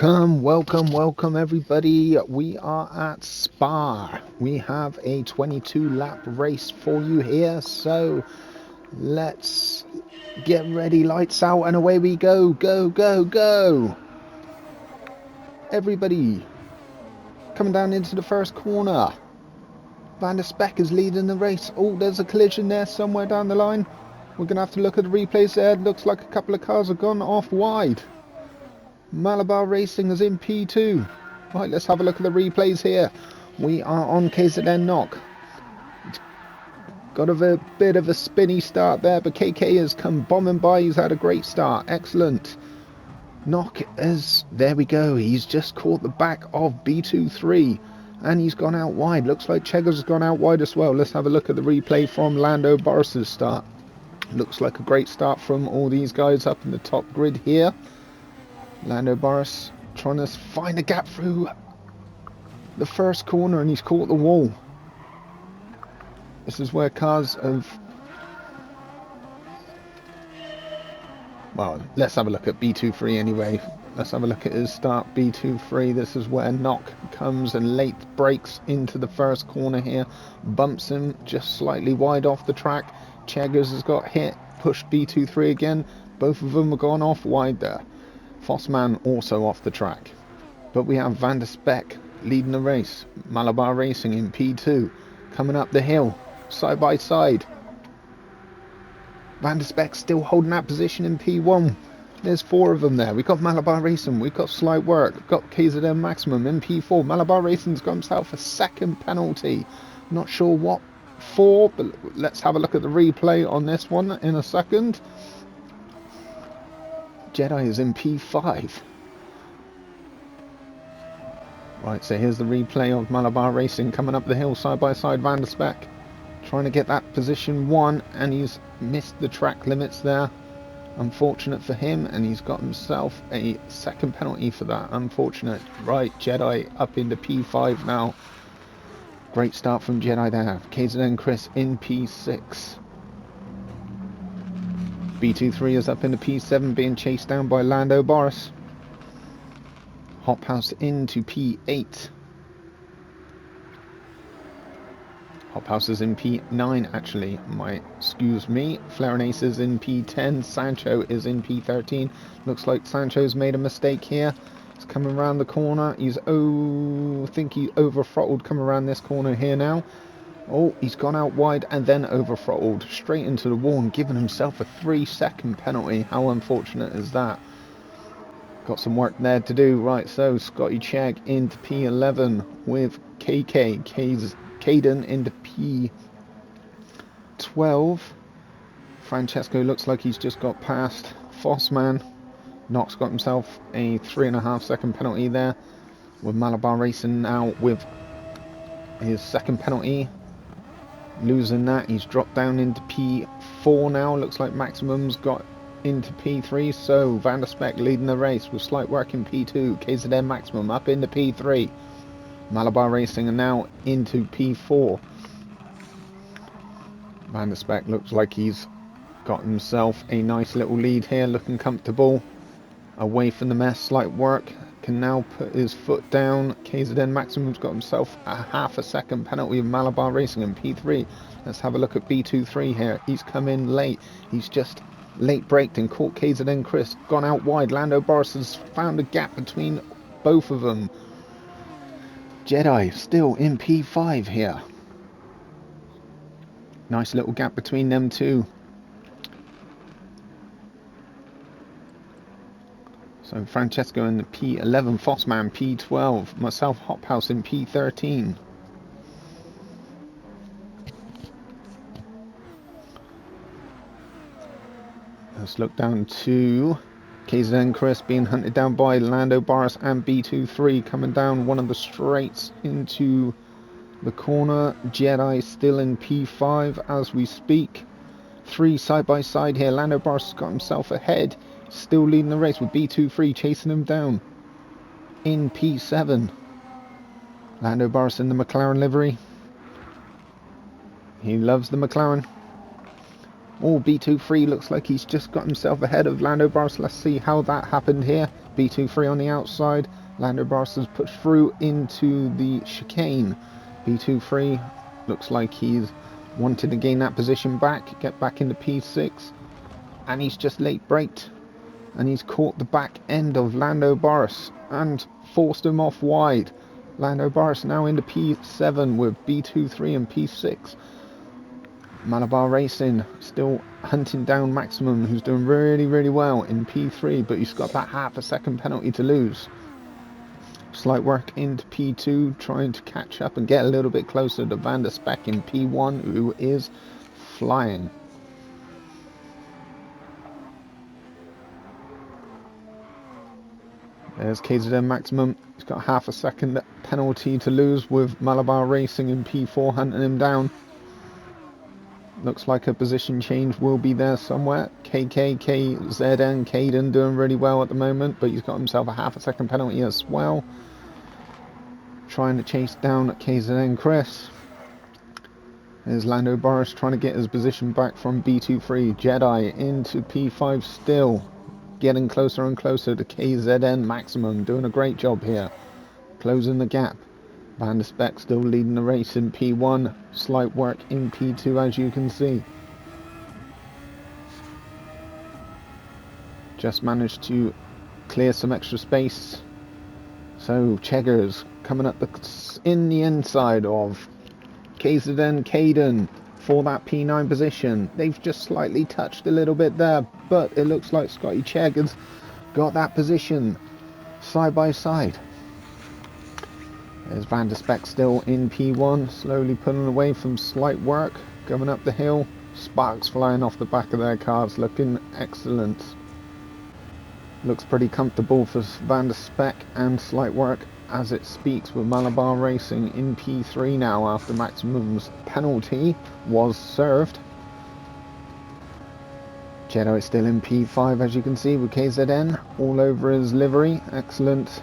Welcome everybody. We are at Spa. We have a 22 lap race for you here, so let's get ready, lights out, and away we go. Go. Everybody coming down into the first corner. Van der Speck is leading the race. Oh, there's a collision there somewhere down the line. We're gonna have to look at the replays there. Looks like a couple of cars have gone off wide. Malabar Racing is in P2. Right, let's have a look at the replays here. We are on KZN Knock. Got a bit of a spinny start there, but KK has come bombing by. He's had a great start. Excellent. Knock is... There we go. He's just caught the back of B23. And he's gone out wide. Looks like Cheggers has gone out wide as well. Let's have a look at the replay from Lando Boris's start. Looks like a great start from all these guys up in the top grid here. Lando Boris trying to find a gap through the first corner, and he's caught the wall. This is where cars have... Well, let's have a look at B23 anyway. Let's have a look at his start. B23, this is where Knock comes and late breaks into the first corner here. Bumps him just slightly wide off the track. Cheggers has got hit, pushed B23 again. Both of them have gone off wide there. Fossman also off the track. But we have Van der Speck leading the race. Malabar Racing in P2. Coming up the hill, side by side. Van der Speck still holding that position in P1. There's four of them there. We've got Malabar Racing, we've got Slight Work, we've got KZN Maximum in P4. Malabar Racing's got himself a second penalty. Not sure what for, but let's have a look at the replay on this one in a second. Jedi is in P5. Right, so here's the replay of Malabar Racing coming up the hill side by side. Van der Speck trying to get that position one, and he's missed the track limits there. Unfortunate for him, and he's got himself a second penalty for that. Unfortunate. Right, Jedi up into P5 now. Great start from Jedi there. KZN Chris in P6. B23 is up into P7, being chased down by Lando Boris. Hop House into P8. Hop House is in P9 actually, excuse me. Flair and Ace is in P10. Sancho is in P13. Looks like Sancho's made a mistake here. He's coming around the corner. He's, I think he over-throttled coming around this corner here now. Oh, he's gone out wide and then over-throttled straight into the wall and given himself a 3-second penalty. How unfortunate is that? Got some work there to do. Right, so Scotty Chegg into P11 with Caden into P12. Francesco looks like he's just got past Fossman. Knox got himself a 3.5-second penalty there. With Malabar Racing now with his second penalty. Losing that, he's dropped down into P4 now. Looks like Maximum's got into P3. So Van der Speck leading the race with Slight Work in P2. KZN Maximum up into P3. Malabar Racing are now into P4. Van der Speck looks like he's got himself a nice little lead here, looking comfortable. Away from the mess. Slight Work can now put his foot down. KZN Maximum's got himself a 0.5 second penalty of Malabar Racing in P3. Let's have a look at B23 here. He's come in late. He's just late braked and caught KZN Chris. Gone out wide. Lando Boris has found a gap between both of them. Jedi still in P5 here. Nice little gap between them two. So Francesco in the P11, Fossman P12, myself Hop House in P13. Let's look down to KZN Chris being hunted down by Lando Boris and B23 coming down one of the straights into the corner. Jedi still in P5 as we speak. 3 side by side here. Lando Boris has got himself ahead. Still leading the race with B23 chasing him down in P7. Lando Boris in the McLaren livery. He loves the McLaren. Oh, B23 looks like he's just got himself ahead of Lando Barros. Let's see how that happened here. B23 on the outside. Lando Barros has pushed through into the chicane. B23 looks like he's wanted to gain that position back, get back into P6. And he's just late braked. And he's caught the back end of Lando Barros and forced him off wide. Lando Barros now into P7 with B23 and P6. Malabar Racing still hunting down Maximum, who's doing really well in P3, but he's got that half a second penalty to lose. Slight work into P2, trying to catch up and get a little bit closer to Van der Speck in P1, who is flying. There's KZN Maximum. He's got half a second penalty to lose with Malabar Racing in P4 hunting him down. Looks like a position change will be there somewhere. KZN, Caden doing really well at the moment, but he's got himself a half a second penalty as well. Trying to chase down KZN Chris. There's Lando Barros trying to get his position back from B23. Jedi into P5 still. Getting closer and closer to KZN Maximum. Doing a great job here. Closing the gap. Van der Speck still leading the race in P1. Slight work in P2 as you can see. Just managed to clear some extra space. So Cheggers coming up in the inside of KZN Caden for that P9 position. They've just slightly touched a little bit there, but it looks like Scotty Cheggers got that position side by side. There's Van der Speck still in P1, slowly pulling away from slight work, going up the hill. Sparks flying off the back of their cars, looking excellent. Looks pretty comfortable for Van der Speck and slight work as it speaks with Malabar Racing in P3 now after Maximum's penalty was served. Jedi is still in P5 as you can see with KZN all over his livery, excellent.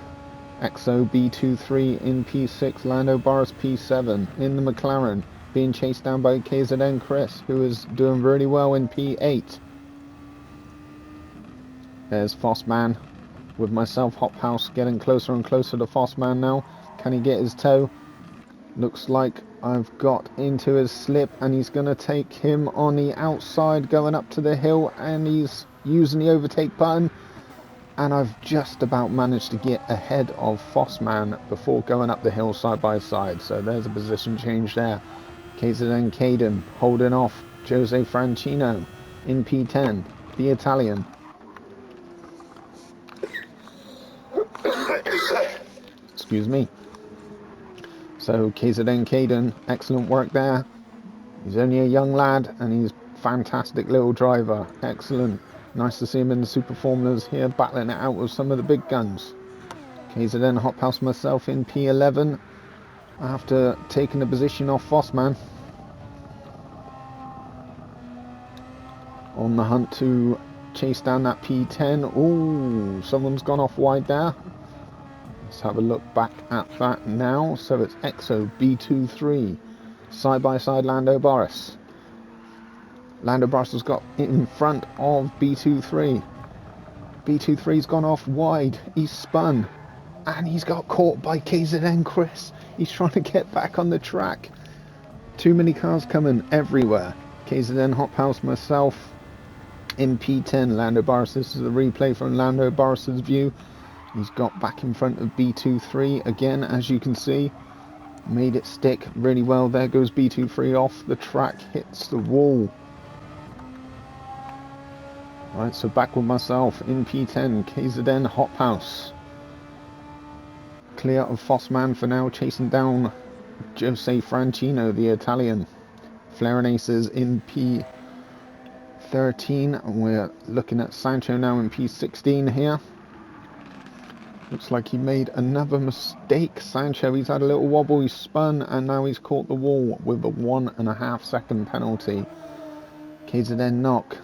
XO B23 in P6, Lando Barros P7 in the McLaren, being chased down by KZN Chris, who is doing really well in P8. There's Fossman with myself, Hop House, getting closer and closer to Fossman now. Can he get his toe? Looks like I've got into his slip and he's going to take him on the outside going up to the hill, and he's using the overtake button. And I've just about managed to get ahead of Fossman before going up the hill side by side. So there's a position change there. KZN Caden holding off Jose Francino in P10, the Italian. Excuse me. So KZN Caden, excellent work there. He's only a young lad and he's fantastic little driver. Excellent. Nice to see him in the Super Formulas here, battling it out with some of the big guns. KZN Hop House myself in P11 after taking the position off Fossman. On the hunt to chase down that P10. Ooh, someone's gone off wide there. Let's have a look back at that now. So it's XO B23, side by side Lando Barros. Lando Barros has got in front of B23. B23's gone off wide. He's spun. And he's got caught by KZN Chris. He's trying to get back on the track. Too many cars coming everywhere. KZN Hop House myself in P10. Lando Barros. This is a replay from Lando Barros' view. He's got back in front of B23 again, as you can see. Made it stick really well. There goes B23 off the track. Hits the wall. Right, so back with myself in P10, KZN Hop House. Clear of Fossman for now, chasing down Jose Francino, the Italian. Flaring Aces in P13. We're looking at Sancho now in P16 here. Looks like he made another mistake. Sancho, he's had a little wobble, he's spun, and now he's caught the wall with a 1.5 second penalty. KZN Knock.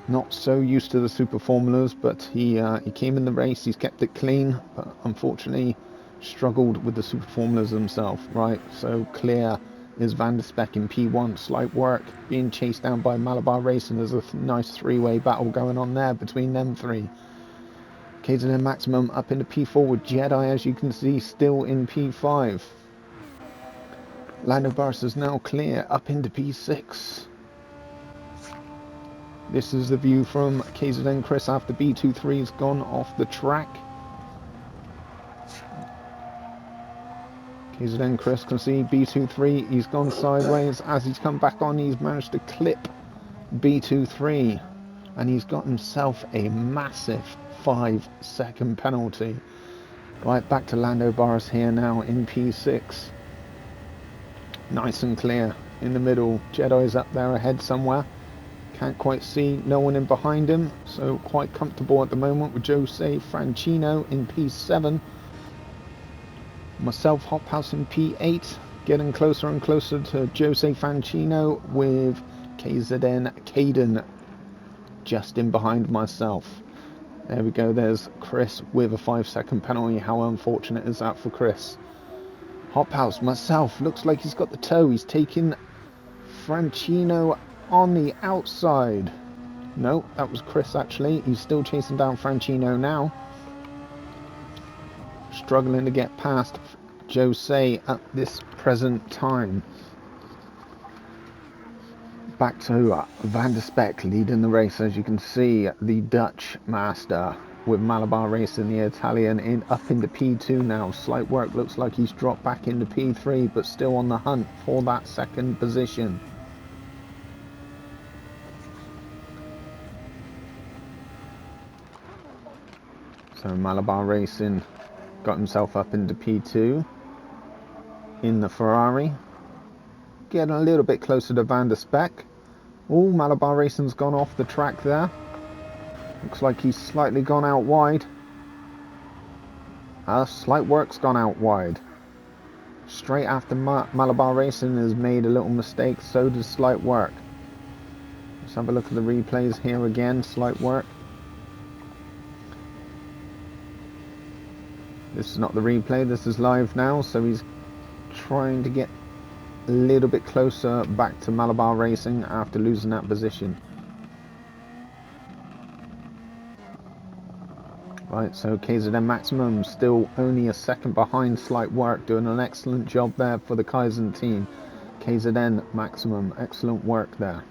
Not so used to the Super Formulas, but he came in the race, he's kept it clean, but unfortunately struggled with the Super Formulas himself. Right, so clear is Van der Speck in P1. Slight work, being chased down by Malabar Racing. There's a nice three-way battle going on there between them three. KZN Maximum up into P4 with Jedi, as you can see, still in P5. Lando Barris is now clear up into P6. This is the view from KZN Chris after B23's gone off the track. KZN Chris can see B23, he's gone sideways. As he's come back on, he's managed to clip B23. And he's got himself a massive 5-second penalty. Right, back to Lando Barris here now in P6. Nice and clear in the middle. Jedi's up there ahead somewhere. Can't quite see, no one in behind him. So quite comfortable at the moment with Jose Francorchamps in P7. Myself, Hop House in P8. Getting closer and closer to Jose Francorchamps with KZN Caden just in behind myself. There we go, there's Chris with a 5-second penalty. How unfortunate is that for Chris? Hop House, myself, looks like he's got the toe. He's taking Francorchamps on the outside. No, that was Chris actually. He's still chasing down Francorchamps now. Struggling to get past Jose at this present time. Back to Van der Speck leading the race. As you can see, the Dutch master with Malabar Racing, the Italian, up into P2 now. Slight work, looks like he's dropped back into P3, but still on the hunt for that second position. So Malabar Racing got himself up into P2 in the Ferrari. Getting a little bit closer to Van der Speck. Oh, Malabar Racing's gone off the track there. Looks like he's slightly gone out wide. Slight work's gone out wide. Straight after Malabar Racing has made a little mistake, so does Slight Work. Let's have a look at the replays here again. Slight Work. This is not the replay, this is live now, so he's trying to get a little bit closer back to Malabar Racing after losing that position. Right, so KZN Maximum still only a second behind Slight Work, doing an excellent job there for the Kaizen team. KZN Maximum, excellent work there.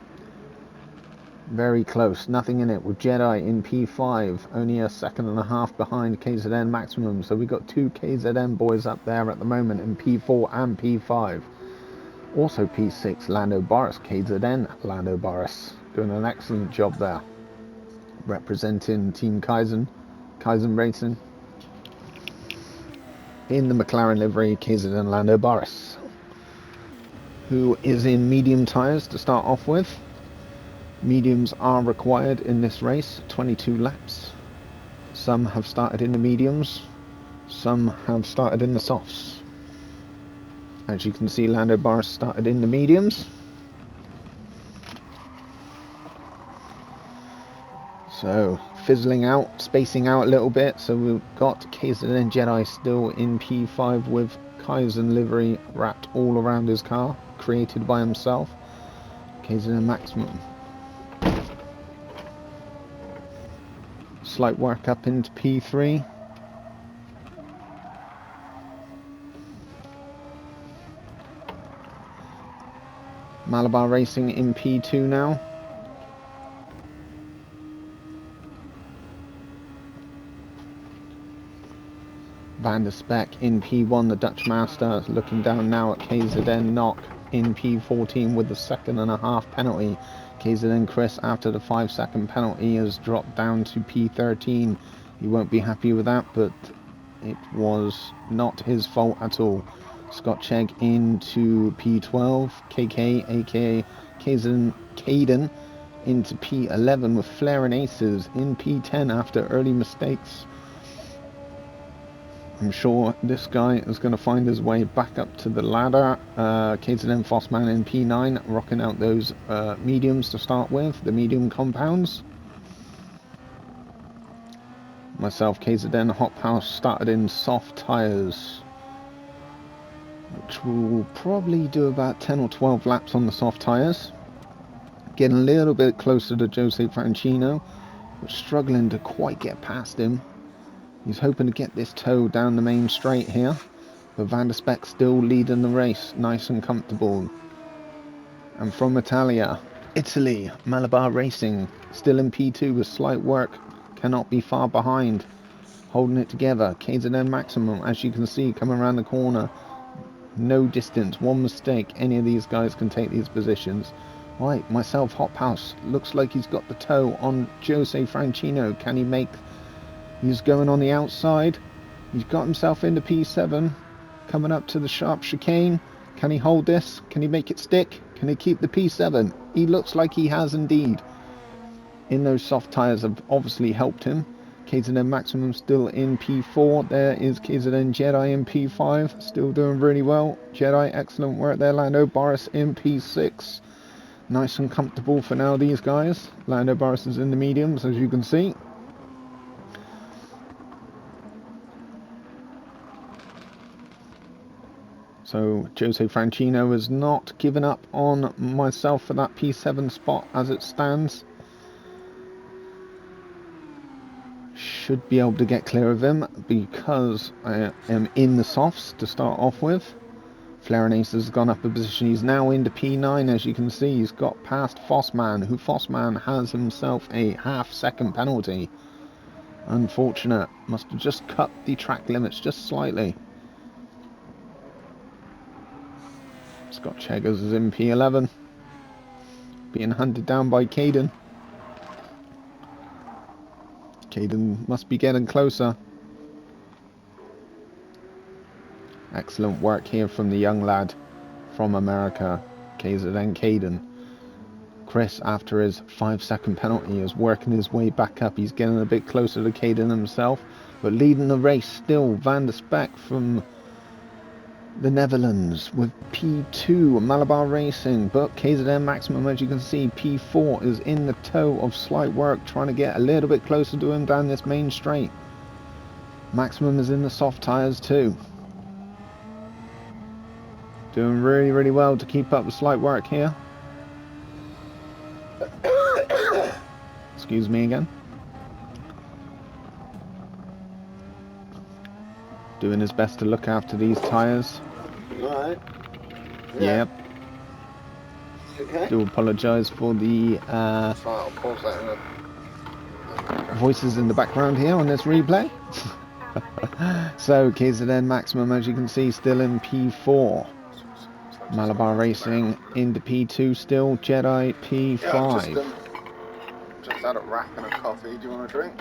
Very close, nothing in it with Jedi in P5, only a second and a half behind KZN Maximum. So we've got two KZN boys up there at the moment in P4 and P5. Also P6, Lando Barris, KZN Lando Barris, doing an excellent job there. Representing Team Kaizen Racing. In the McLaren livery, KZN Lando Barris, who is in medium tyres to start off with. Mediums are required in this race, 22 laps. Some have started in the mediums, some have started in the softs. As you can see, Lando Barris started in the mediums. So, fizzling out, spacing out a little bit. So we've got KZN Jedi still in P5 with Kaizen livery wrapped all around his car, created by himself. KZN Maximum. Slight work up into P3. Malabar Racing in P2 now. Van der Speck in P1, the Dutch master, looking down now at KZN Knock in P14 with the 2.5 penalty. KZN Chris, after the 5-second penalty, has dropped down to P13. He won't be happy with that, but it was not his fault at all. Scott Chegg into P12, KK aka KZN Caden into P11 with Flair and Aces in P10 after early mistakes. I'm sure this guy is going to find his way back up to the ladder. KZN Fossman in P9, rocking out those mediums to start with, the medium compounds. Myself, KZN Hop House, started in soft tyres. which will probably do about 10 or 12 laps on the soft tyres. Getting a little bit closer to Jose Francino, but struggling to quite get past him. He's hoping to get this toe down the main straight here, but Van der Speck still leading the race, nice and comfortable. And from Italy, Malabar Racing, still in P2 with slight work, cannot be far behind. Holding it together, KZN Maximum, as you can see, coming around the corner. No distance, one mistake, any of these guys can take these positions. Right, myself, Hop House, looks like he's got the toe on Jose Francino. Can he make... He's going on the outside. He's got himself into P7, coming up to the sharp chicane. Can he hold this? Can he make it stick? Can he keep the P7? He looks like he has indeed. In those soft tyres have obviously helped him. KZN Maximum still in P4. There is KZN Jedi in P5, still doing really well. Jedi, excellent work there. Lando Boris in P6. Nice and comfortable for now, these guys. Lando Boris is in the mediums, as you can see. So Jose Francino has not given up on myself for that P7 spot as it stands. Should be able to get clear of him because I am in the softs to start off with. Flaranes has gone up a position. He's now into P9, as you can see. He's got past Fossman, who Fossman has himself a half-second penalty. Unfortunate. Must have just cut the track limits just slightly. Scott Cheggers is in P11. Being hunted down by Caden. Caden must be getting closer. Excellent work here from the young lad from America, KZN Caden. Chris, after his 5-second penalty, is working his way back up. He's getting a bit closer to Caden himself, but leading the race still, Van der Speck from the Netherlands with P2, Malabar Racing, but KZN Maximum, as you can see, P4 is in the toe of slight work, trying to get a little bit closer to him down this main straight. Maximum is in the soft tyres too. Doing really, really well to keep up with slight work here. Excuse me again. Doing his best to look after these tyres. Right. Yeah. Yep. Okay. Do apologise for the I'll pause that in voices in the background here on this replay. So KZN Maximum, as you can see, still in P4. Malabar Racing into P2 still. Jedi P5. Yeah, just had a wrap and a coffee. Do you want a drink?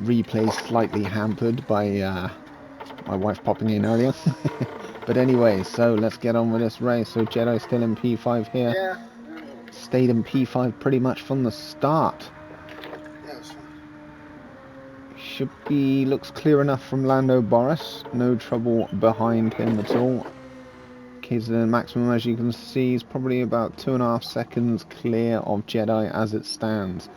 Replay slightly hampered by my wife popping in earlier. But anyway, so let's get on with this race. So Jedi still in P5 here. Yeah. Stayed in P5 pretty much from the start. Yes. Should be, looks clear enough from Lando Boris. No trouble behind him at all. KZN Maximum, as you can see, is probably about 2.5 seconds clear of Jedi as it stands.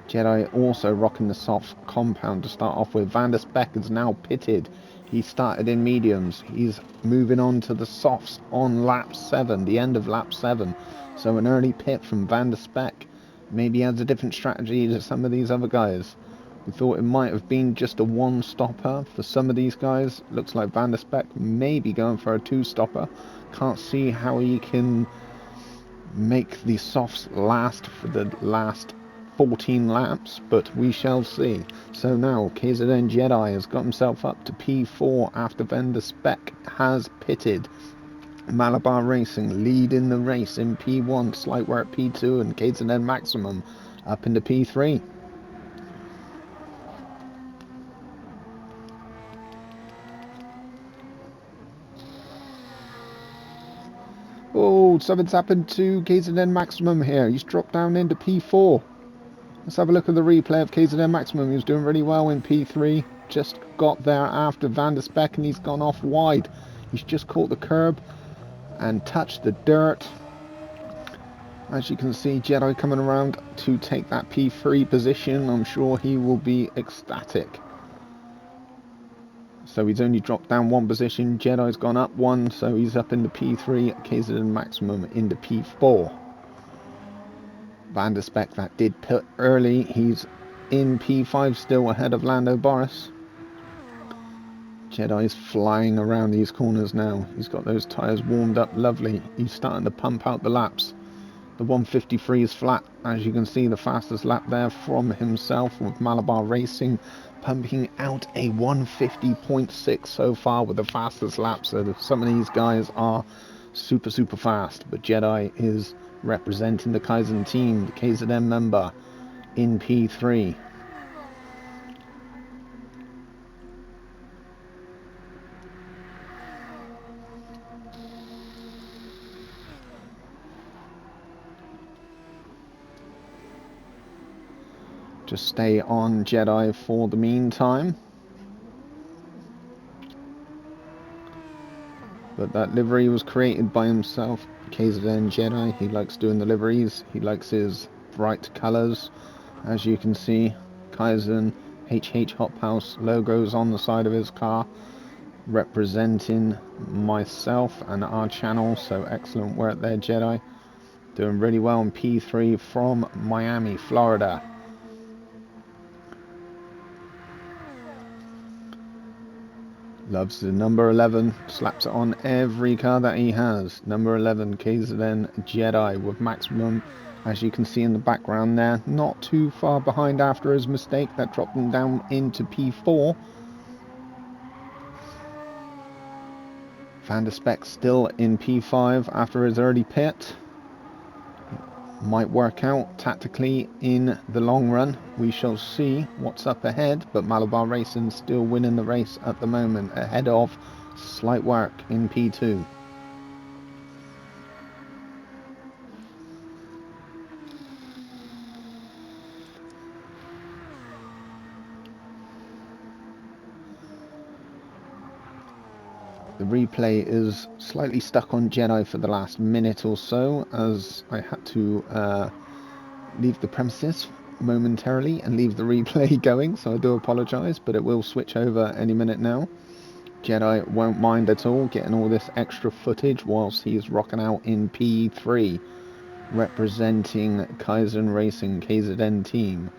Jedi also rocking the soft compound to start off with. Van der Speck is now pitted. He started in mediums. He's moving on to the softs on lap 7, the end of lap 7. So an early pit from Van der Speck. Maybe he has a different strategy to some of these other guys. We thought it might have been just a one-stopper for some of these guys. Looks like Van der Speck may be going for a 2-stopper. Can't see how he can make the softs last for the last 14 laps, but we shall see. So now KZN Jedi has got himself up to P4 after Van der Speck has pitted. Malabar Racing leading the race in P1, slight work P2, and KZN Maximum up into P3. Oh, something's happened to KZN Maximum here. He's dropped down into P4. Let's have a look at the replay of KZN Maximum. He was doing really well in P3. Just got there after Van der Speck and he's gone off wide. He's just caught the curb and touched the dirt. As you can see, Jedi coming around to take that P3 position. I'm sure he will be ecstatic. So he's only dropped down one position. Jedi's gone up one, so he's up into P3. KZN Maximum into P4. Van der Speck, that did pit early. He's in P5 still ahead of Lando Boris. Jedi's flying around these corners now. He's got those tyres warmed up lovely. He's starting to pump out the laps. The 153 is flat. As you can see, the fastest lap there from himself, with Malabar Racing pumping out a 150.6 so far with the fastest lap. So some of these guys are super fast. But Jedi is representing the Kaizen team, the KZN member, in P3. Just stay on Jedi for the meantime. But that livery was created by himself, KZN Jedi. He likes doing the liveries. He likes his bright colours. As you can see, Kaizen HH Hop House logos on the side of his car, representing myself and our channel. So excellent work there, Jedi. Doing really well in P3 from Miami, Florida. Loves the number 11, slaps it on every car that he has. Number 11, KZN Jedi with Maximum, as you can see in the background there. Not too far behind after his mistake that dropped him down into P4. Van der Speck still in P5 after his early pit. Might work out tactically in the long run. We shall see what's up ahead, but Malabar Racing still winning the race at the moment, ahead of Slight Work in P2. The replay is slightly stuck on Jedi for the last minute or so, as I had to leave the premises momentarily and leave the replay going, so I do apologise, but it will switch over any minute now. Jedi won't mind at all getting all this extra footage whilst he's rocking out in P3, representing Kaizen Racing KZN team.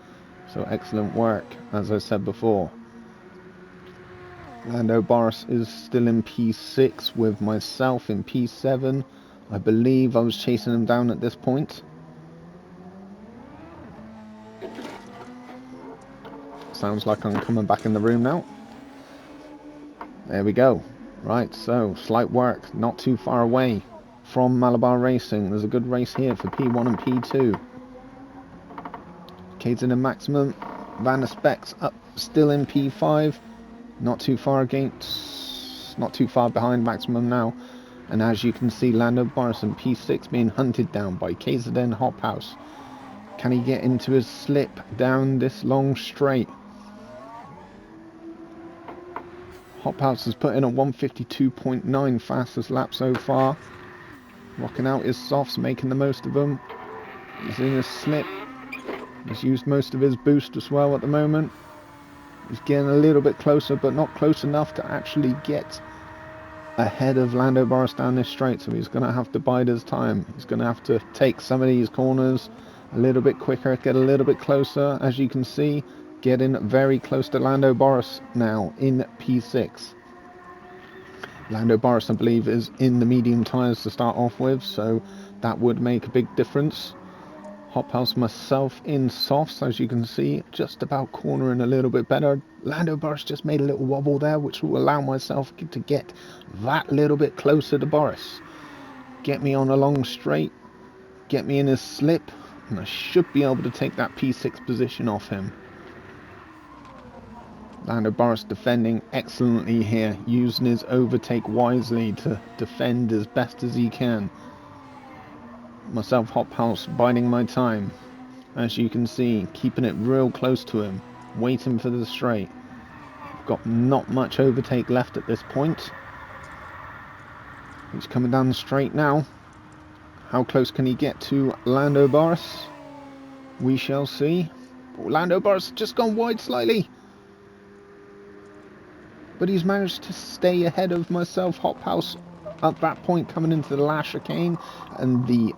So excellent work, as I said before. Lando Boris is still in P6 with myself in P7. I believe I was chasing him down at this point. Sounds like I'm coming back in the room now. There we go. Right, so Slight Work, not too far away from Malabar Racing. There's a good race here for P1 and P2. KZN Maximum, Van der Speck's up still in P5. Not too far behind Maximum now. And as you can see, Lando Boris in P6 being hunted down by KZN Hop House. Can he get into his slip down this long straight? Hop House has put in a 152.9 fastest lap so far. Rocking out his softs, making the most of them. He's in his slip. He's used most of his boost as well at the moment. He's getting a little bit closer, but not close enough to actually get ahead of Lando Boris down this straight, so he's going to have to bide his time. He's going to have to take some of these corners a little bit quicker, get a little bit closer. As you can see, getting very close to Lando Boris now in P6. Lando Boris, I believe, is in the medium tyres to start off with, so that would make a big difference. Hop House myself in softs, as you can see, just about cornering a little bit better. Lando Boris just made a little wobble there, which will allow myself to get that little bit closer to Boris. Get me on a long straight, get me in his slip, and I should be able to take that P6 position off him. Lando Boris defending excellently here, using his overtake wisely to defend as best as he can. Myself, Hop House, biding my time. As you can see, keeping it real close to him, waiting for the straight. Got not much overtake left at this point. He's coming down the straight now. How close can he get to Lando Boris? We shall see. Oh, Lando Boris just gone wide slightly. but he's managed to stay ahead of myself, Hop House, at that point coming into the last chicane, and the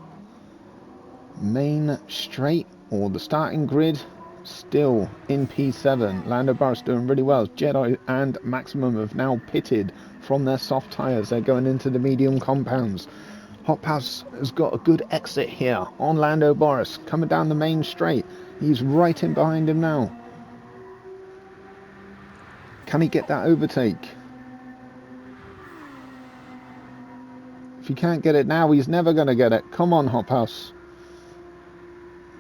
main straight, or the starting grid, still in P7. Lando Barris doing really well. Jedi and Maximum have now pitted from their soft tyres. They're going into the medium compounds. Hop House has got a good exit here on Lando Barris, coming down the main straight. He's right in behind him now. Can he get that overtake? If he can't get it now, he's never going to get it. Come on, Hop House.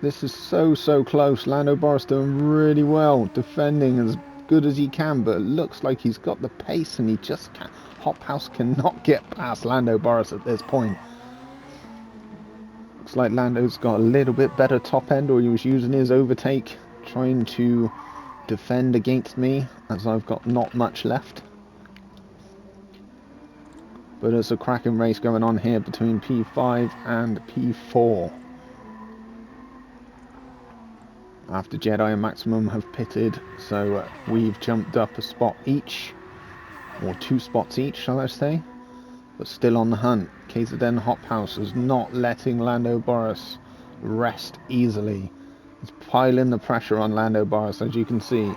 This is so close. Lando Barris doing really well, defending as good as he can, but it looks like he's got the pace and he just can't. Hop House cannot get past Lando Barris at this point. Looks like Lando's got a little bit better top end, or he was using his overtake, trying to defend against me, as I've got not much left. But it's a cracking race going on here between P5 and P4. After Jedi and Maximum have pitted, so we've jumped up a spot each, or 2 spots each, shall I say, but still on the hunt. KZN Hop House is not letting Lando Barris rest easily. It's piling the pressure on Lando Barris, as you can see.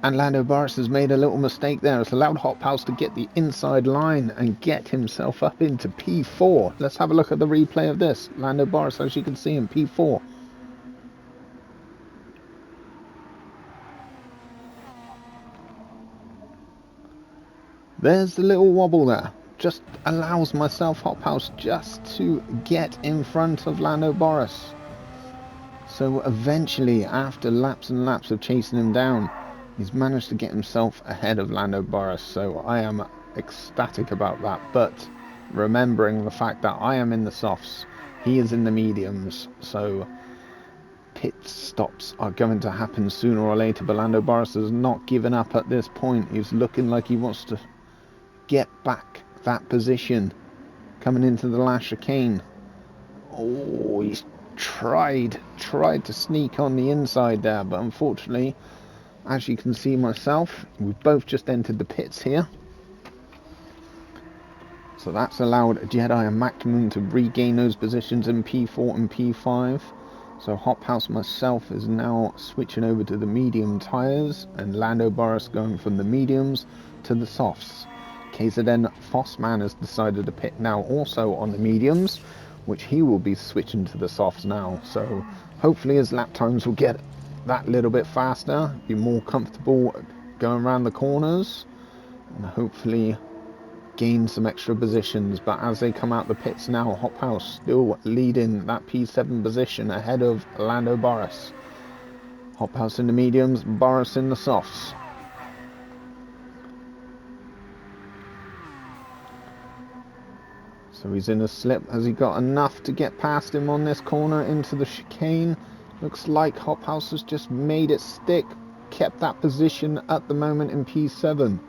And Lando Barris has made a little mistake there. It's allowed Hop House to get the inside line and get himself up into P4. Let's have a look at the replay of this. Lando Barris, as you can see, in P4. There's the little wobble there. Just allows myself, Hop House, just to get in front of Lando Barris. So eventually, after laps and laps of chasing him down, he's managed to get himself ahead of Lando Barris. So I am ecstatic about that. But remembering the fact that I am in the softs, he is in the mediums. So pit stops are going to happen sooner or later. But Lando Barris has not given up at this point. He's looking like he wants to get back that position coming into the last chicane. Oh, he's tried to sneak on the inside there, but unfortunately, as you can see myself, we've both just entered the pits here, so that's allowed Jedi and Maximum to regain those positions in P4 and P5. So Hop House myself is now switching over to the medium tyres, and Lando Barris going from the mediums to the softs. KZN Fossman has decided to pit now also on the mediums, which he will be switching to the softs now. So hopefully his lap times will get that little bit faster, be more comfortable going around the corners, and hopefully gain some extra positions. But as they come out the pits now, Hop House still leading that P7 position ahead of Lando Barris. Hop House in the mediums, Barris in the softs. So he's in a slip. Has he got enough to get past him on this corner into the chicane? Looks like Hop House has just made it stick. Kept that position at the moment in P7.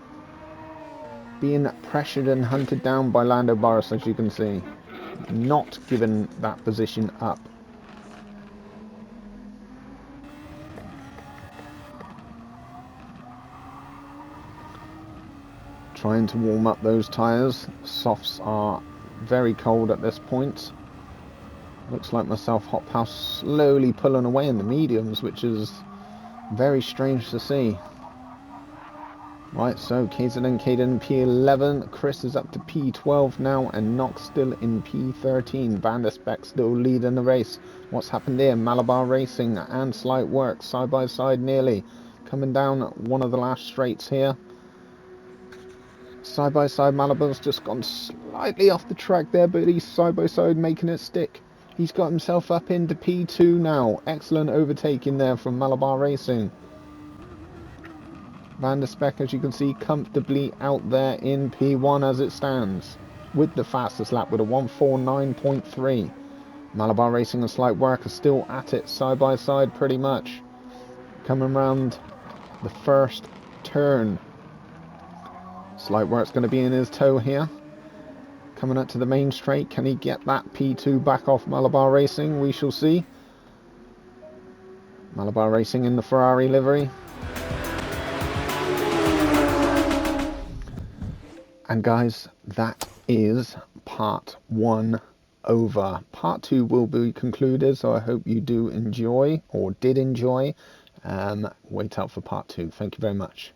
Being pressured and hunted down by Lando Barris, as you can see. Not giving that position up. Trying to warm up those tyres. Softs are very cold at this point. Looks like myself, Hop House, slowly pulling away in the mediums, which is very strange to see. Right, so KZN Caden P11, Chris is up to P12 now, and Nox still in P13. Vanderspec still leading the race. What's happened here? Malabar Racing and Slight Work side by side nearly. Coming down one of the last straights here. Side by side, Malabar's just gone slightly off the track there, but he's side by side making it stick. He's got himself up into P2 now. Excellent overtaking there from Malabar Racing. Vanderspec, as you can see, comfortably out there in P1 as it stands, with the fastest lap with a 1:49.3. Malabar Racing and Slight Work are still at it side by side pretty much. Coming round the first turn. Slight Work's going to be in his toe here. Coming up to the main straight. Can he get that P2 back off Malabar Racing? We shall see. Malabar Racing in the Ferrari livery. And guys, that is part 1 over. Part 2 will be concluded, so I hope you do enjoy, or did enjoy. Wait out for part 2. Thank you very much.